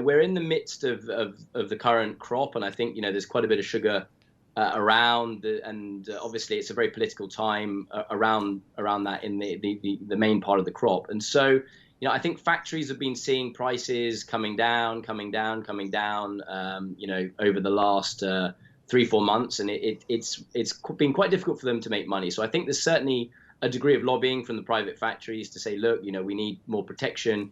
We're in the midst of the current crop, and I think there's quite a bit of sugar around, and obviously it's a very political time around that in the main part of the crop, and so I think factories have been seeing prices coming down, over the last 3-4 months, and it's been quite difficult for them to make money. So I think there's certainly a degree of lobbying from the private factories to say, look, we need more protection.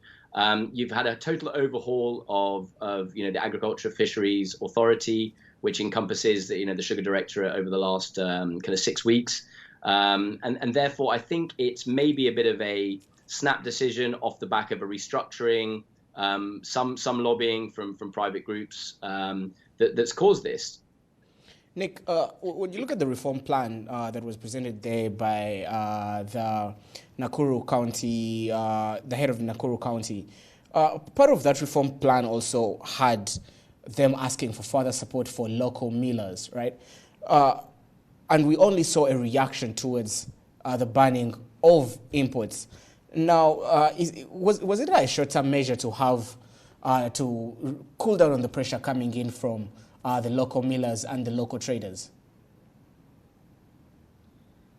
You've had a total overhaul of the Agriculture Fisheries Authority, which encompasses the Sugar Directorate over the last kind of 6 weeks, and therefore I think it's maybe a bit of a snap decision off the back of a restructuring, some lobbying from private groups that's caused this. Nick, when you look at the reform plan that was presented there by the Nakuru County, the head of the Nakuru County, part of that reform plan also had them asking for further support for local millers, right? And we only saw a reaction towards the banning of imports. Now, was it a short-term measure to have to cool down on the pressure coming in from the local millers and the local traders?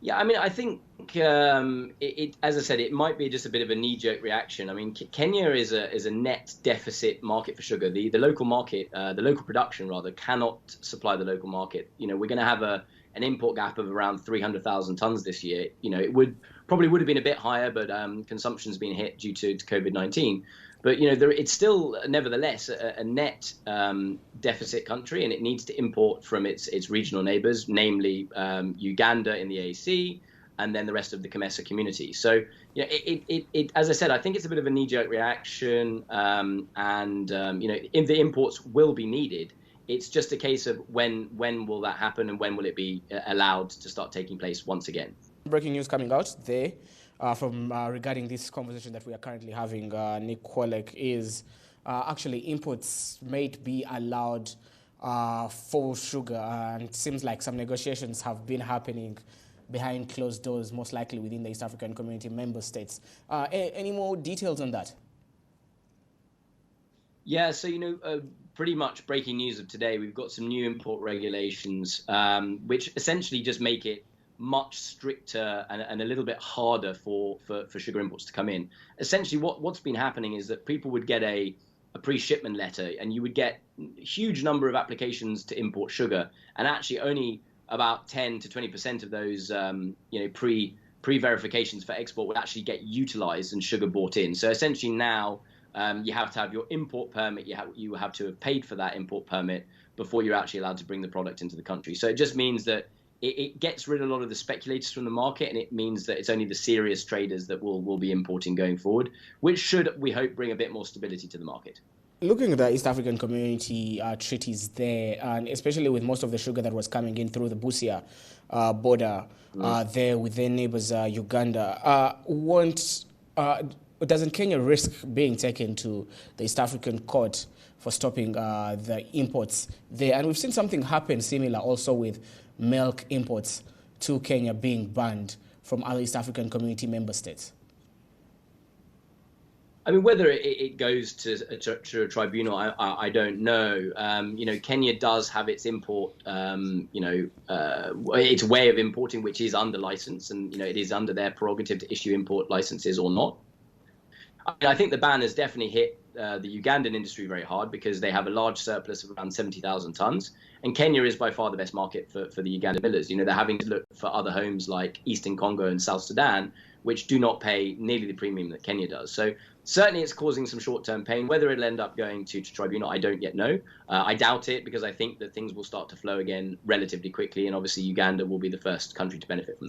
Yeah, I mean, I think as I said, it might be just a bit of a knee-jerk reaction. I mean, Kenya is a net deficit market for sugar. The local market, the local production rather, cannot supply the local market. We're going to have an import gap of around 300,000 tons this year. It probably would have been a bit higher, but consumption's been hit due to COVID-19. But it's still nevertheless a net deficit country, and it needs to import from its regional neighbours, namely Uganda in the AAC, and then the rest of the COMESA community. So as I said, I think it's a bit of a knee-jerk reaction, and if the imports will be needed, it's just a case of when will that happen, and when will it be allowed to start taking place once again. Breaking news coming out there from regarding this conversation that we are currently having, Nick Kwolek, is actually imports may be allowed for sugar, and it seems like some negotiations have been happening behind closed doors, most likely within the East African Community member states. Any more details on that? Yeah, so pretty much breaking news of today, we've got some new import regulations, which essentially just make it much stricter and a little bit harder for sugar imports to come in. Essentially, what's been happening is that people would get a pre-shipment letter, and you would get a huge number of applications to import sugar, and actually only about 10 to 20% of those pre-verifications for export would actually get utilized and sugar bought in. So essentially now you have to have your import permit. You have to have paid for that import permit before you're actually allowed to bring the product into the country. So it just means that it gets rid of a lot of the speculators from the market, and it means that it's only the serious traders that will be importing going forward, which should, we hope, bring a bit more stability to the market. Looking at the East African Community treaties there, and especially with most of the sugar that was coming in through the Busia border there with their neighbors, Uganda, doesn't Kenya risk being taken to the East African court for stopping the imports there? And we've seen something happen similar also with milk imports to Kenya being banned from other East African Community member states. I mean, whether it goes to a tribunal, I don't know. Kenya does have its import, its way of importing, which is under license, and it is under their prerogative to issue import licenses or not. I think the ban has definitely hit the Ugandan industry very hard, because they have a large surplus of around 70,000 tons, and Kenya is by far the best market for the Ugandan millers. They're having to look for other homes like Eastern Congo and South Sudan, which do not pay nearly the premium that Kenya does. So certainly it's causing some short-term pain. Whether it'll end up going to tribunal, I don't yet know. I doubt it, because I think that things will start to flow again relatively quickly, and obviously Uganda will be the first country to benefit from that.